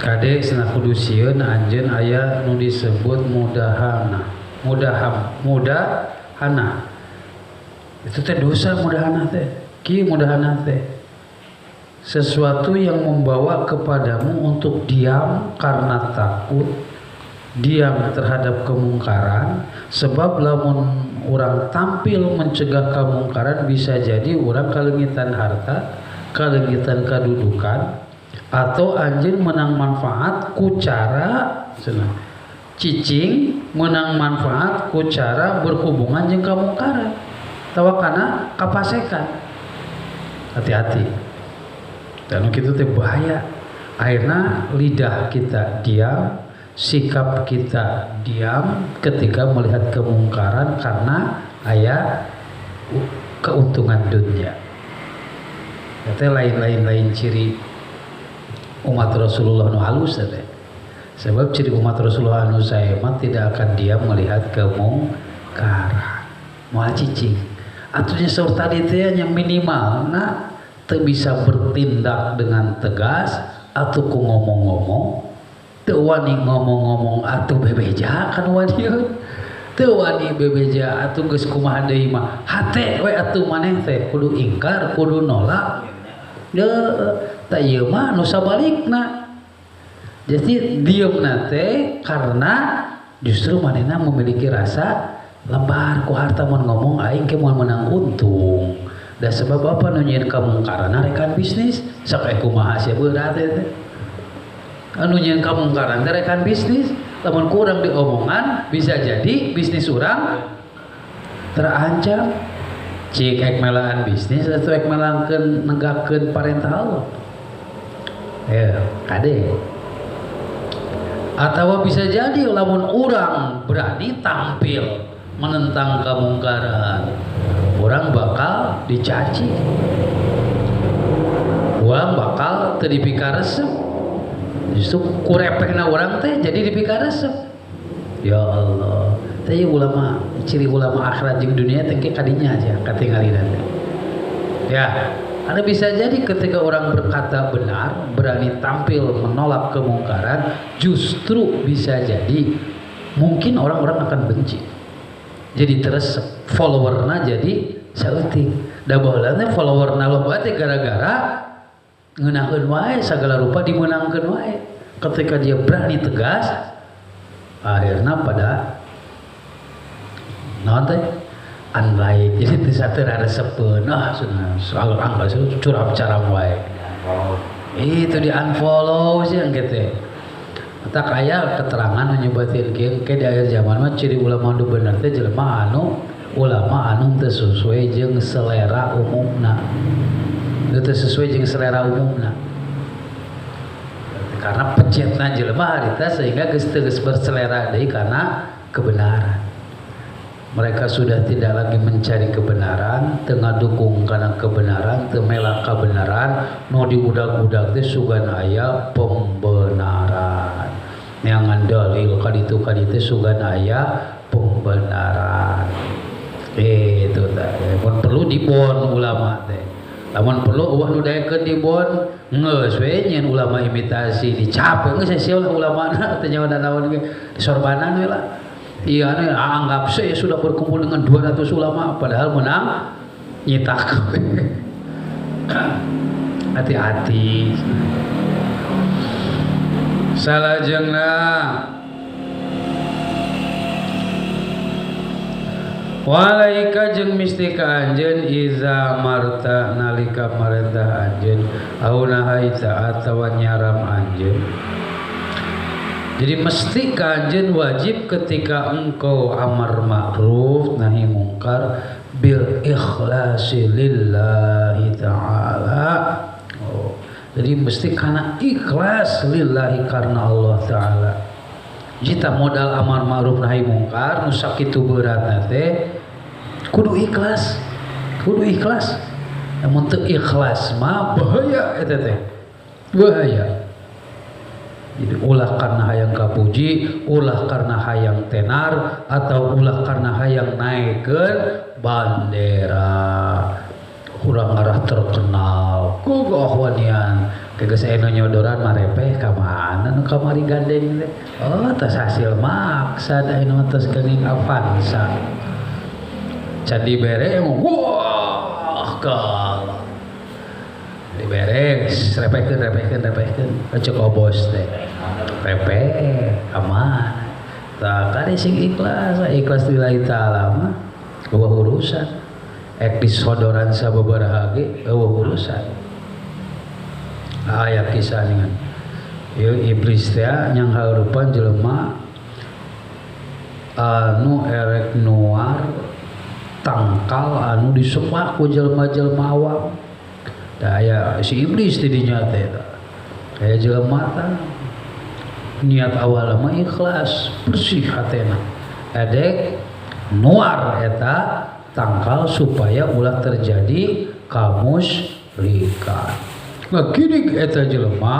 Kade cenah kudu sieun anjeun aya nu disebut mudahana. Mudahana. Itu teh dosa mudahana teh. Kieu mudahana teh. Sesuatu yang membawa kepadamu untuk diam karena takut, diam terhadap kemungkaran, sebab lamun orang tampil mencegah kemungkaran bisa jadi orang kalengitan harta, kalengitan kedudukan, atau anjeun menang manfaat ku cara cicing menang manfaat ku cara berhubungan jeung kemungkaran tawa kana kapasekan. Hati-hati. Dan itu teh bahaya. Akhirnya lidah kita diam, sikap kita diam ketika melihat kemungkaran karena aya keuntungan dunia. Itu lain ciri umat Rasulullah nu halus teh. Sebab ciri umat Rasulullah anu sae mah tidak akan diam melihat kemungkaran. Moal cicing. Atunya saur tadi teh nya minimal teu bisa bertindak dengan tegas atau ku ngomong-ngomong, teu wani ngomong-ngomong atuh bebeja kan wani teu wani bebeja atuh geus kumaha deui mah hate we atuh maneh teh kudu ingkar kudu nolak tah ieu mah nu sabalikna. Jadi dieumna teh karena justru manehna memiliki rasa lebar ku harta mun ngomong aing ke moal menang untung. Da sebab apa nu nyieun kamungkaran rekan bisnis sak kumaha sia berat teh. Anu nyieun kamungkaran rekan bisnis lamun kurang diomongan bisa jadi bisnis urang terancam. Cik ek melaan bisnis atau ek melangkeun negakeun parentah Allah. Ya, kade. Atau bisa jadi lamun urang berani tampil menentang kemungkaran, orang bakal dicaci, orang bakal teu dipikaresep, justru kurepehna orang teh jadi dipikaresep. Ya Allah, teh ulama, ciri ulama akhirat jeung dunia teh kadinya aja katingalina teh. Ya, ada bisa jadi ketika orang berkata benar, berani tampil menolak kemungkaran, justru bisa jadi mungkin orang-orang akan benci. Jadi terus followerna jadi saeutik. Da baheulana followerna loba teh gara-gara ngeunaheun wae sagala rupa dimenangkeun wae. Ketika dia berani tegas, akhirna pada naon teh unlike. Jadi teu sateur resepkeun soal angka curang caram wae. Itu di unfollow sih gitu. Tak aya keterangan nyebutin kieu ke di akhir zaman mah ciri ulama nu bener teh jelema anu ulama anu teu sesuai jeung selera umumna. Teu sesuai jeung selera umumna. Karena pecetna jelema harita sehingga geus teu berselera deui kana kebenaran. Mereka sudah tidak lagi mencari kebenaran, teu ngadukung kana kebenaran, teu mela kebenaran, nu diudag-udag teh sugan aya pembenaran. Neangan dalil kaditu sugan aya pembenaran. Itu teh. Mun perlu dibon ulama teh. Lamun perlu eueuh nu daekeun dibon, geus we nyeun ulama imitasi dicap geus sia ulamana teh nyawa naon ge disorbanan we lah. Iya nih anggap saya sudah berkumpul dengan 200 ulama padahal menang nyitak. Hati-hati. Salajengna walaika jeung mistika anjeun iza marta nalika marentah anjeun auna haita atawa nyaram anjeun. Jadi mesti kanjen wajib ketika engkau amar ma'ruf nahi mungkar bil ikhlasi lillahi ta'ala. Jadi mesti karena ikhlas lillahi karena Allah ta'ala. Jika modal amar ma'ruf nahi mungkar nu sakitu beratna teh kudu ikhlas. Namun teu ikhlas mah bahaya eta teh. Bahaya. Jadi ulah karena hayang kapuji, ulah karena hayang tenar, atau ulah karena hayang naikeun bandera. Urang arah terkenal, gogoh wanian geus aya nu nyodoran marepeh ka mana nu kamari gandeng teh oh tos hasil maksa da anu tos geuning Avanza can dibere wah kala diberes repehkeun cek obos teh repeh aman tah kade sing ikhlas lillahi taala mah eueuh urusan ek disodoran sababaraha ge eueuh urusan aya kisah dengan ieu iblis teh nyang harupan jelema anu erek nuar tangkal anu disembah ku jelema-jelema awam da aya si iblis di dinya teh aya jelema teh niat awal mah ikhlas bersih hatena edek nuar eta tangkal supaya ulah terjadi kamusyrikan ngaginig eta jelema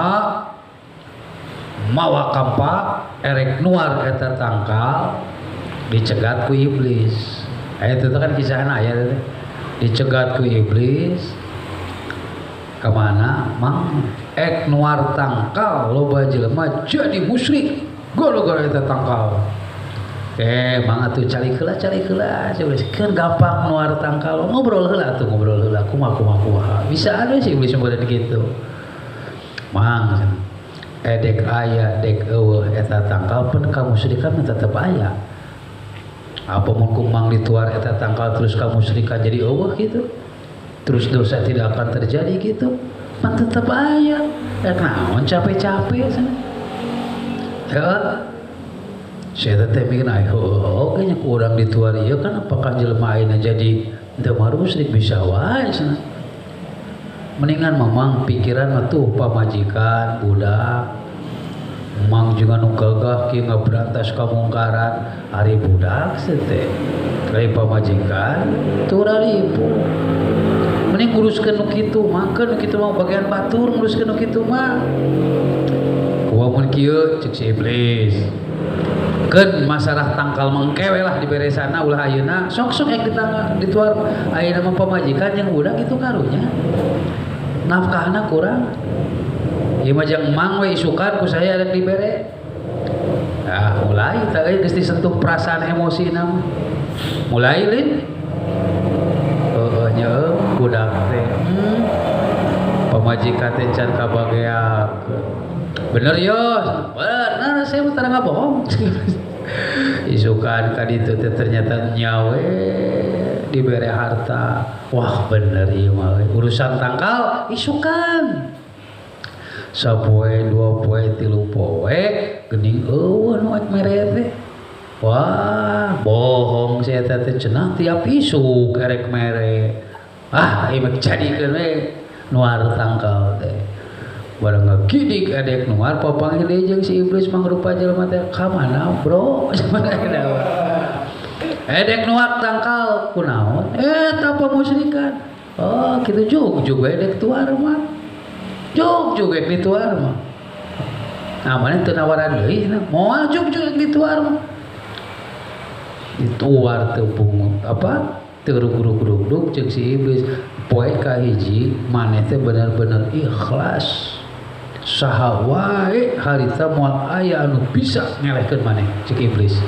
mawa kampak erek nuar eta tangkal dicegat ku iblis aya teh kan kisahna aya teh dicegat ku iblis kemana mang ek nuar tangkal loba jelema jadi musyrik gara-gara eta tangkal mang atuh cari heula kan gampang nuar tangkal ngobrol heula kumaha bisa ada sih iblis model gitu mang edek aya dek eueuh eta tangkal pun kamusyrikan tetep aya apa mun kumang dituar eta tangkal terus kamusyrikan jadi eueuh gitu terus dosa tidak akan terjadi gitu mah tetap aya naon capek-capek sana ya saya teh mikir oke nya kurang dituar ieu kan apakah jelema ayeuna jadi teu musyrik bisa wae sana mendingan mamang pikiran mah tuh pamajikan budak mang juga nu gagah kieu ngaberantas kamungkaran ari budak teh ari pamajikan tur ari ibu mending nguruskeun nu kitu mangkeun nu kitu mah bagian batur nguruskeun nu kitu mah kumaha mun kieu cek si iblis keun masalah tangkal mengkewe lah diberesana ulah ayeuna sok-sok ek dituar ayeuna mah pamajikan yang budak itu karunya nafkahna kurang ieu mah jeung mang we isukan ku saya rek dibere nah mulai tah geus disentuh perasaan emosi na mulai lin nya budak teh pamajikan teh can kabageakeun bener yos bener saya mah tara ngabohong isukan ka ditu teh ternyata nyawe dibere harta wah bener ieu mah urusan tangkal isukan sapoe dua poe tilu poe geuning eueuh nu ek mere teh wah bohong saya teh cenah tiap isu kerek mere ieu mah jadikeun we nuar tangkal teh barang ngagidik edek nuar papanggih deui jeung si iblis mangrupa jelema teh ka mana bro edek nuar tangkal kunaon eta pamusyrikan oh kitu jug we edek tuar mah jug ek dituar mah nah mana teu nawaran deui moal jug ek dituar mah dituar teu pungut apa teu rug-rug jeung si iblis poe kahiji maneh teh bener-bener ikhlas saha wae harita moal aya anu bisa ngelehkeun maneh cek iblis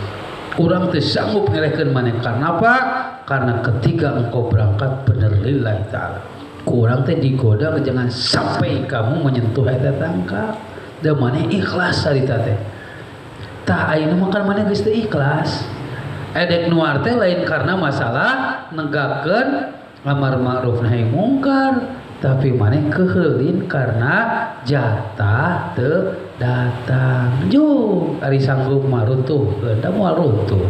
urang teh sanggup ngelehkeun maneh karena apa karena ketika engkau berangkat bener lillahi taala kurang teh digoda jangan sampai kamu menyentuh eta tangkal da maneh ikhlas harita teh tah ayeuna mah kan maneh geus teu ikhlas edek nuar teh lain karena masalah negakeun amar ma'ruf nahi mungkar tapi maneh keheulin karena jatah teu datang jug ari sanggup mah runtuhkeun da moal runtuh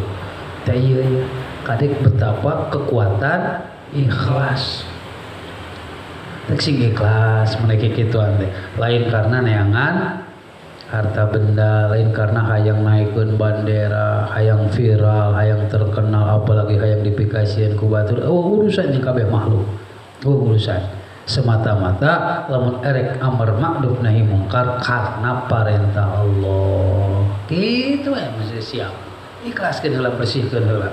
teh ieu kadek betapa kekuatan ikhlas tek sing ikhlas meunake kituan teh lain karena neangan harta benda lain karena hayang naikeun bandera hayang viral hayang terkenal apalagi hayang dipikasieun ku batur urusan jeung kabeh makhluk urusan semata-mata lamun erek amar ma'ruf nahi mungkar karena perintah Allah kitu mesti siap ikhlaskeun heula bersihkeun heula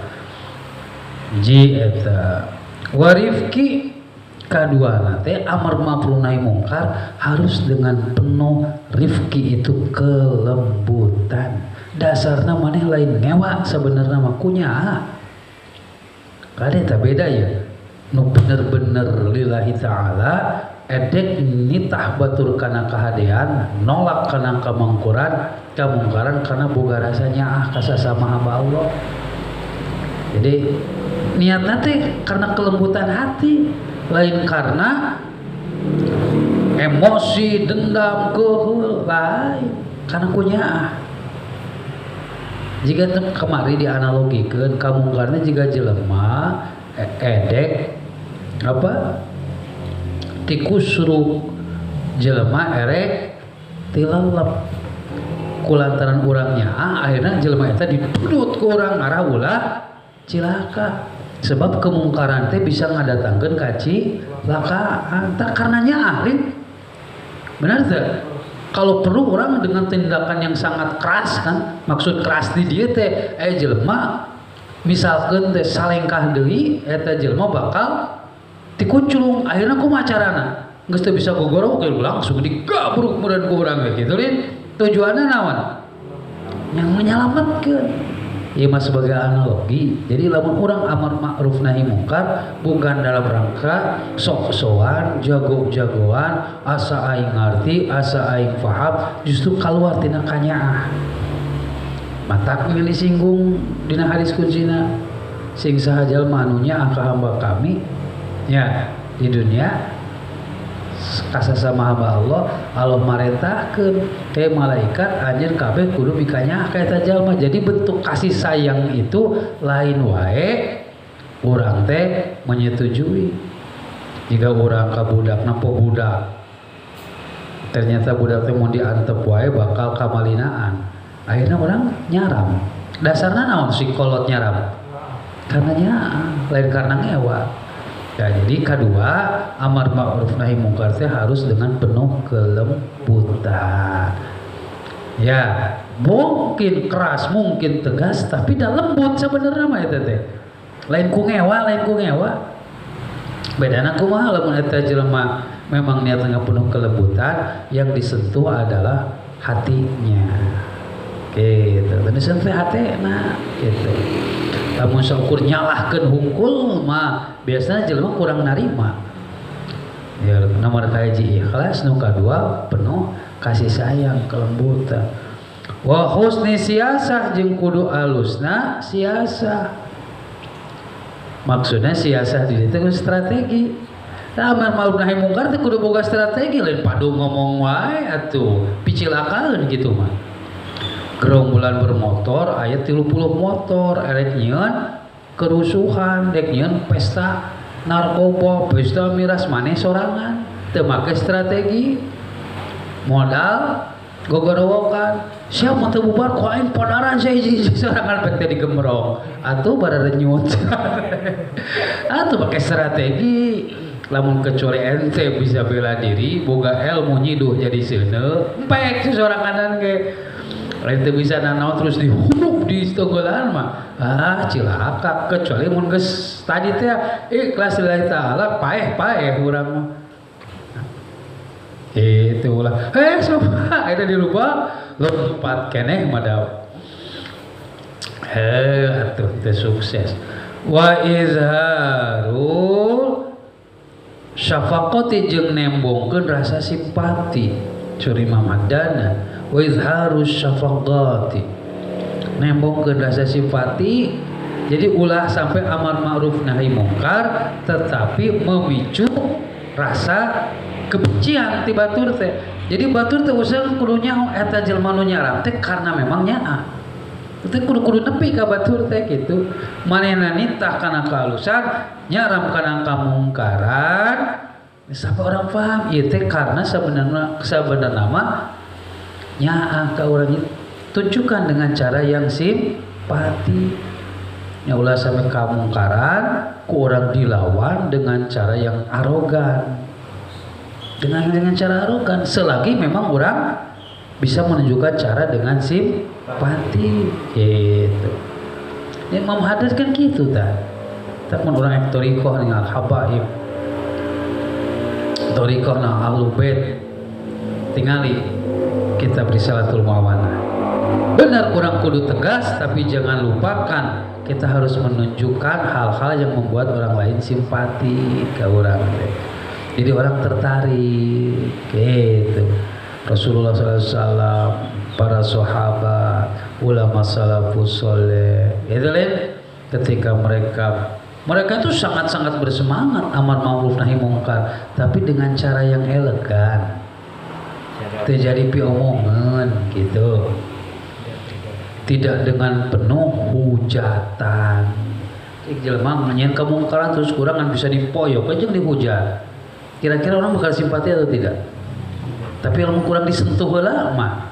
ji eta warifki Kedua nate amar ma'ruf nahi mungkar harus dengan penuh rifki, itu kelembutan. Dasarna maneh lain ngewa sebenarnya mah kunya. Kade tak beda ya. Nu bener-bener lillahi ta'ala edek nitah batur kana kahadean, nolak kana kamungkaran karena boga rasanya kasasama hamba Allah. Jadi niatna teh karena kelembutan hati, lain karena emosi, dendam, keheul, lain karena kunyaah. Jika kemari dianalogikeun kamungkarna jika jelema edek apa tikusruk jelema erek tilalap kulantaran urangnya akhirnya jelema eta dipudut ku urang ngarah ulah cilaka. Sebab kemungkaran teh bisa ngadatangkeun kacilakaan tah karenanya ahli. Benar teh? Kalau perlu orang dengan tindakan yang sangat keras kan, maksud keras di dia teh jelema misalkan teh salengkah deui eta jelema bakal dikuculung akhirnya kumaha carana geus teu bisa gogoro langsung digabruk mudah ku urang gitu lin. Tujuanna naon? Yang menyelamatkan. Ieu mah sebagai analogi. Jadi lamun urang amar ma'ruf nahi mungkar bukan dalam rangka sok-sokan, jago-jagoan, asa aing ngarti, asa aing paham, justru kaluar tina kanyaah. Matak milih singgung dina hadis kuncina sing saha jalma anu nyaah ka hamba kami ya di dunia kasasama hamba Allah marentahkeun teh malaikat anjeun kabeh kudu mikanyaah ka eta jalma. Jadi bentuk kasih sayang itu lain wae urang teh menyetujui. Jika urang ka budak nampo budak ternyata budak teh mun diantep wae bakal kamalinaan, akhirnya orang nyaram. Dasarnya naon psikolog nyaram? Karena nyaam, lain karena ngewa. Ya, jadi kedua amar ma'ruf nahi mungkar teh harus dengan penuh kelembutan. Ya, mungkin keras, mungkin tegas, tapi dah lembut sebenarnya mah eta teh. Lain ku ngewa. Bedana kumaha lamun eta jelema memang niatnya penuh kelembutan, yang disentuh adalah hatinya. Gitu, disentuh hatena gitu. Lamun saukur nyalahkeun hungkul mah biasanya jelema kurang narima. Ya, nomor kaji ikhlas, nu kadua penuh kasih sayang, kelembutan. Wa husni siasah jeung kudu alusna siasah. Maksudnya siasah di ditu strategi. Amar ma'ruf nahi mungkar teh kudu boga strategi, lain padu ngomong wae atuh picilakaan gitu mah. Gerombolan bermotor aya 30 motor erek nyieun kerusuhan, dek nyieun pesta narkoba, pesta miras maneh sorangan, teu make strategi. Modal gogorowokan, siap mah teu bubar ku aing padaran saya hiji sorangan pek teh digemrong. Atuh barare nyut. Atuh make strategi. Lamun kecuali ente bisa bela diri, boga ilmu nyiduh jadi seuneu, empek soranganan ge. Lain teu bisa nanaon terus dihurup di tonggolan mah cilaka. Kecuali mun geus tadi teh ikhlas lillahi taala paeh urang mah itu ulah sopa eta dilupa lompat keneh madaw atuh teu sukses. Wa izharul syafaqati jeung nembongkeun rasa simpati curi mamadana. Wa izharus syafaqati nembongkeun rasa simpati. Jadi ulah sampai amar ma'ruf nahi mungkar tetapi memicu rasa kebencian ti batur teh. Jadi batur teh usaha kudu nyaho eta jelema nu nyaram teh karena memang nyaah. Teh kudu nepi ka batur teh kitu. Manehna nitah kana kahalusan, nyaram kana kamungkaran. Sampai orang paham ieu teh karena sebenarnya mah nyaah ka urang tunjukkan dengan cara yang simpati. Ya ulah sampai kamungkaran ku orang dilawan dengan cara yang arogan. Dengan cara arogan selagi memang orang bisa menunjukkan cara dengan simpati gitu. Ini Imam Haddad kan gitu tak mun orang ektorikoh dengan habaib Thoriqohna Ahlul Bait tingali kita berisalatul mawanah. Benar kurang kudu tegas, tapi jangan lupakan kita harus menunjukkan hal-hal yang membuat orang lain simpati ke orang. Jadi orang tertarik gitu. Rasulullah SAW, para sahabat, ulama salafus soleh, itu ketika mereka itu sangat-sangat bersemangat amar ma'ruf nahi mungkar, tapi dengan cara yang elegan. Terjadi piomongan gitu. Tidak dengan penuh hujatan. Jelema nyanyian kemungkaran terus kurang bisa dipoyok aja dihujat. Kira-kira orang bakal simpati atau tidak? Tapi kalau kurang disentuh lah mah.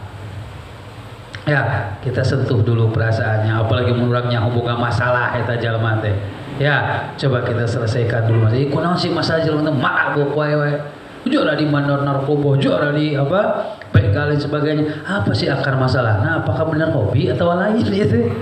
Ya, kita sentuh dulu perasaannya, apalagi menurangnya hubungan masalah eta jalma teh. Ya, coba kita selesaikan dulu masalah. Kunaon sih masalah jalma teh mabok wae. Juara di mandor narkoba, juara di apa? Begal dan sebagainya. Apa sih akar masalahnya? Apakah benar hobi atau lain itu?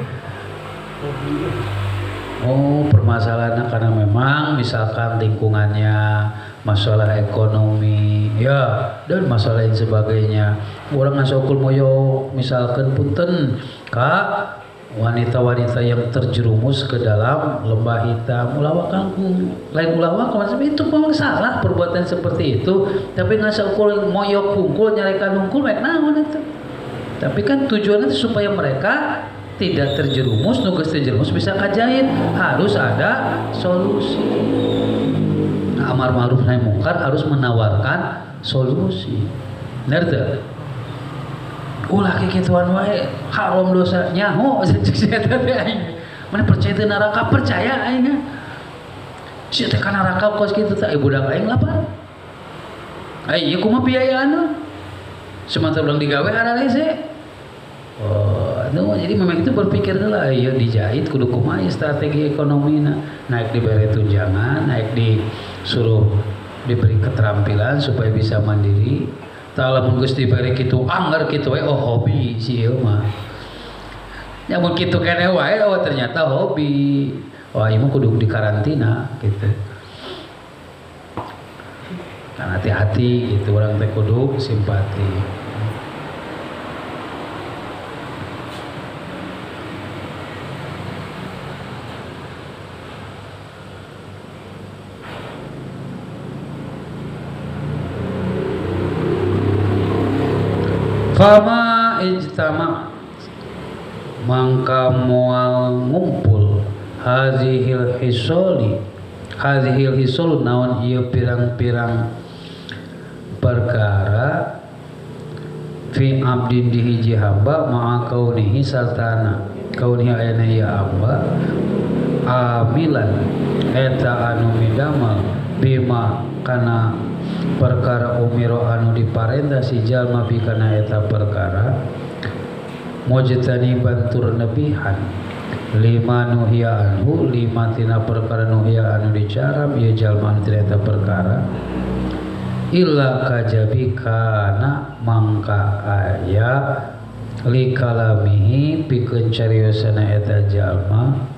Oh, permasalahannya karena memang misalkan lingkungannya, masalah ekonomi, ya, dan masalah lain sebagainya. Orang ngasokul moyo misalkan punten kak wanita-wanita yang terjerumus ke dalam lembah hitam, ulama kangkung, lain ulama macam itu memang salah perbuatan seperti itu. Tapi ngasokul moyo kungkul nyarekan nungkul baik naon itu. Tapi kan tujuannya itu supaya mereka tidak terjerumus, nugas terjerumus bisa kajait, harus ada solusi. Amar ma'ruf nahi mungkar harus menawarkan solusi. Benar tuh? Ulah kikituan wae haram dosa nyaho saya teh aing. Mana percaya teu neraka percaya aing. Sia teh kana neraka kos kitu teh budak aing lapar. Ai ieu kumaha biayaana? Semata ulang digawe analise. Oh, jadi memang itu berpikir lah, ya dijahit kudu kumaha strategi ekonomina, naik diberi tunjangan, naik disuruh diberi keterampilan supaya bisa mandiri. Tala mun geus diberi kitu anggar kitu we oh hobi si ieu mah. Nyamun kitu keneh wae oh ternyata hobi. Wah, ieu mah kudu dikarantina gitu. Kan hati-hati gitu orang teh kudu simpati. Fama ijtama mangka moal ngumpul hazihil hisol naon ieu pirang-pirang perkara fi abdin di hiji hamba ma'a kaunihi sartana kaunihi ayana ieu hamba amilan eta anu midamal bima kana perkara umiro anu diparentah si jalma bikana eta perkara mujtani bantur nebihan lima nuhia anhu lima tina perkara nuhia anu dicaram ieu jalma anu tina eta perkara illa kajabikana mangka aya likalamihi pikeun cariosana eta jalma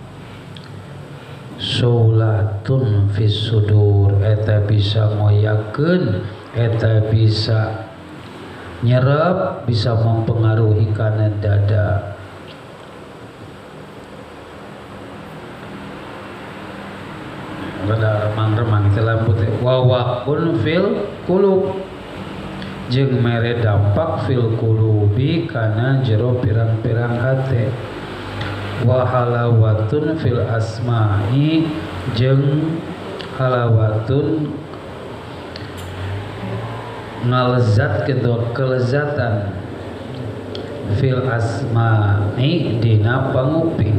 saulatun fis sudur eta bisa ngoyakeun eta bisa nyerap bisa mempengaruhi kana dada. Rada remang-remang teh lampu teh wawakun fil qulub jeung mere dampak fil qulubi kana jero pirang-pirang hate. Wa halawatun fil asma'i jeung halawatun ngalezat kedua kelezatan fil asma'i dina panguping.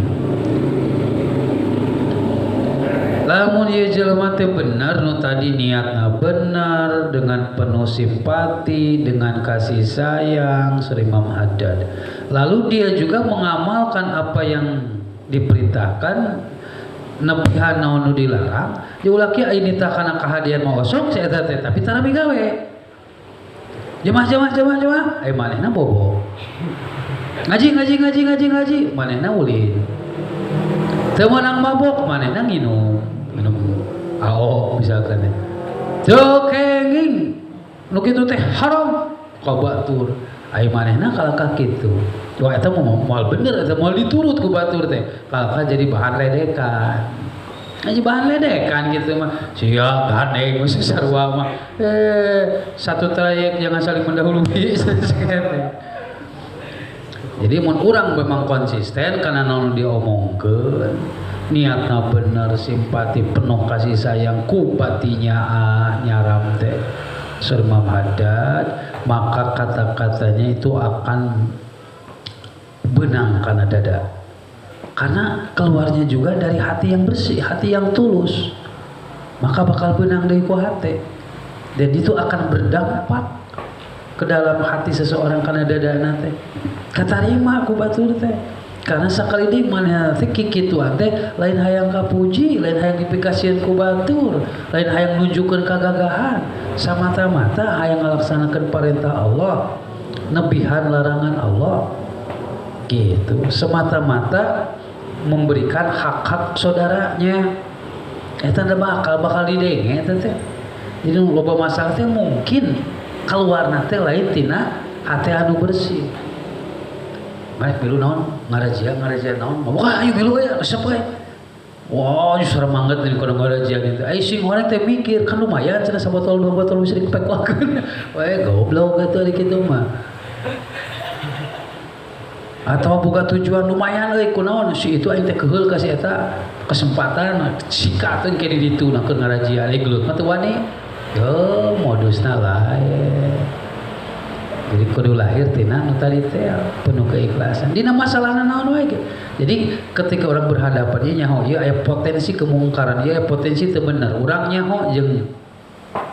Lamun ieu jelema teh bener nu tadi niatna bener dengan penuh simpati dengan kasih sayang Sering Imam Haddad. Lalu dia juga mengamalkan apa yang diperintahkan nepihan naon nu dilarang. Diulaki ini tah kana kahadian mau osok si eta teh tapi tara bigawe. Jemaah. Manehna bobo. Ngaji. Manehna ulin. Teu meunang mabok, manehna minum AO misalkan. teu kenging nu kitu teh haram ka batur. Ai manehna kalaka kitu. Wah eta moal bener eta moal diturut ku batur teh. Kalaka jadi bahan ledekan. Aja bahan ledekan gitu mah. Sia gandeng mesti sarua mah. Satu trayek jangan saling mendahului. Jadi mun urang memang konsisten karena naon diomongkeun, niatna bener, simpati penuh kasih sayang ku patinya nyaram teh surma haddad, maka kata-katanya itu akan benang karena dada. Karena keluarnya juga dari hati yang bersih, hati yang tulus. Maka bakal benang dari ku hati. Dan itu akan berdampak ke dalam hati seseorang karena dada teh. Katarima ku batur teh. Karena sekali di mana teh kikituan teh lain hayang kapuji, lain hayang dipikasieun ku batur, lain hayang nunjukkeun kagagahan, samata-mata hayang ngalaksanakeun perintah Allah, nebihan larangan Allah. Gitu, semata-mata memberikan hak-hak saudaranya. Eta teh bakal didenge eta teh. Jadi loba masalah teh mungkin keluarna teh lain tina hati anu bersih. Baik milu naon ngarazia naon. Wah ayo milu aya resep we. Wah justru mangget dari kono ngarazia gitu. Ai sing orang teh mikir kan lumayan cenah sabotol dua botol bisa dipekwakeun. Weh goblok eta ari kitu mah. Atau boga tujuan lumayan euy kunaon si itu aing teh keheul ka si eta kesempatan sikateun ke di ditu nakeun ngarazia ai gelut mah teu wani. Yo modusna lain. Jadi kudu lahir tina nu tadi teh penuh keikhlasan. Dina masalahna naon wae. Jadi ketika orang berhadapan ieu nyaho ieu aya potensi kemungkaran, ieu aya potensi teu bener. Urang nyaho jeung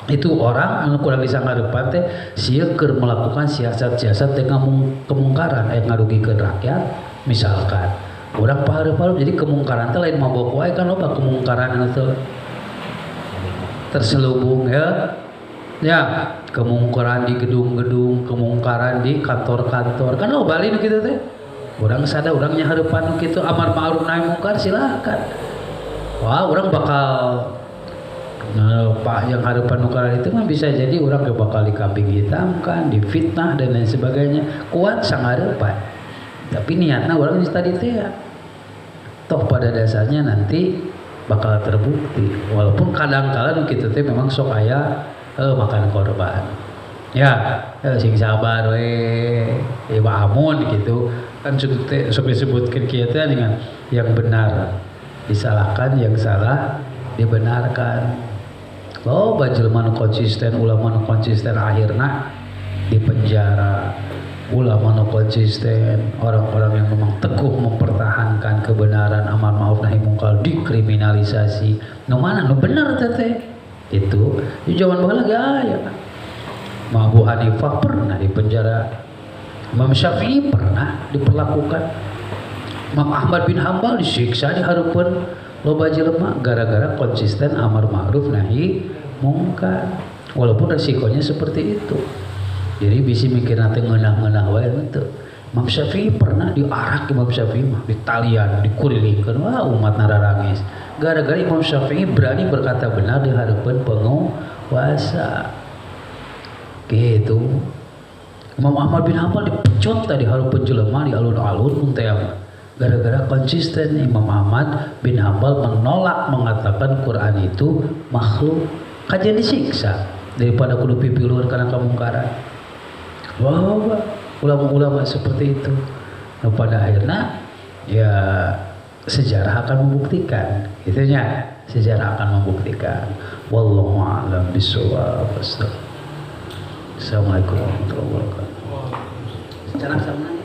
itu orang anu kurang bisa ngarepan teh sieun keur melakukan siasat-siasat dengan kemungkaran aya ngarugikeun rakyat misalkan. Urang pahareup-hareup jadi kemungkaran teh lain mabok wae kan loba kemungkaran anu teu terselubung ya. Ya, kemungkaran di gedung-gedung, kemungkaran di kantor-kantor. Kan lo balik gitu teh. Urang sada urang nyahareupan nu kitu amar ma'ruf nahi mungkar silakan. Wah, urang bakal Pak yang hareupan nukaran itu mah bisa jadi urang ge bakal dikambing hitamkan, difitnah dan lain sebagainya. Kuat sangareupan. Tapi niatna urang geus tadi teh. Toh pada dasarnya nanti bakal terbukti. Walaupun kadang-kala nu kitu teh memang sok aya makan korban ya sing sabar we amun gitu kan sok disebutkan kita dengan yang benar disalahkan, yang salah dibenarkan. Oh jelema nu konsisten, ulama nu konsisten akhirna di penjara, ulama nu konsisten, orang-orang yang memang teguh mempertahankan kebenaran amar ma'ruf nahi mungkar dikriminalisasi. Nu mana nu bener teh itu di zaman baheula lagi aya kan. Abu Hanifah pernah di penjara, Imam Syafi'i pernah diperlakukan, Imam Ahmad bin Hambal disiksa di hareupeun loba jelema gara-gara konsisten amar ma'ruf nahi mungkar walaupun resikonya seperti itu. Jadi bisi mikir nanti ngeunah-ngeunah wae teu. Imam Syafi'i pernah diarak, Imam Syafi'i mah ditalian, dikurilikeun, wah umat nararangis. Gara-gara Imam Syafi'i berani berkata benar di hadapan penguasa. Gitu. Imam Ahmad bin Hambal dipecut tadi hadapan jelema di alun-alun muntayam. Gara-gara konsisten Imam Ahmad bin Hambal menolak mengatakan Quran itu makhluk. Kajian disiksa daripada kudu pipiluhur karena kemungkaran. Wah, ulama-ulama seperti itu. Nah, pada akhirnya ya sejarah akan membuktikan, itunya sejarah akan membuktikan. Wallahu a'lam bishawab. Assalamualaikum warahmatullahi wabarakatuh.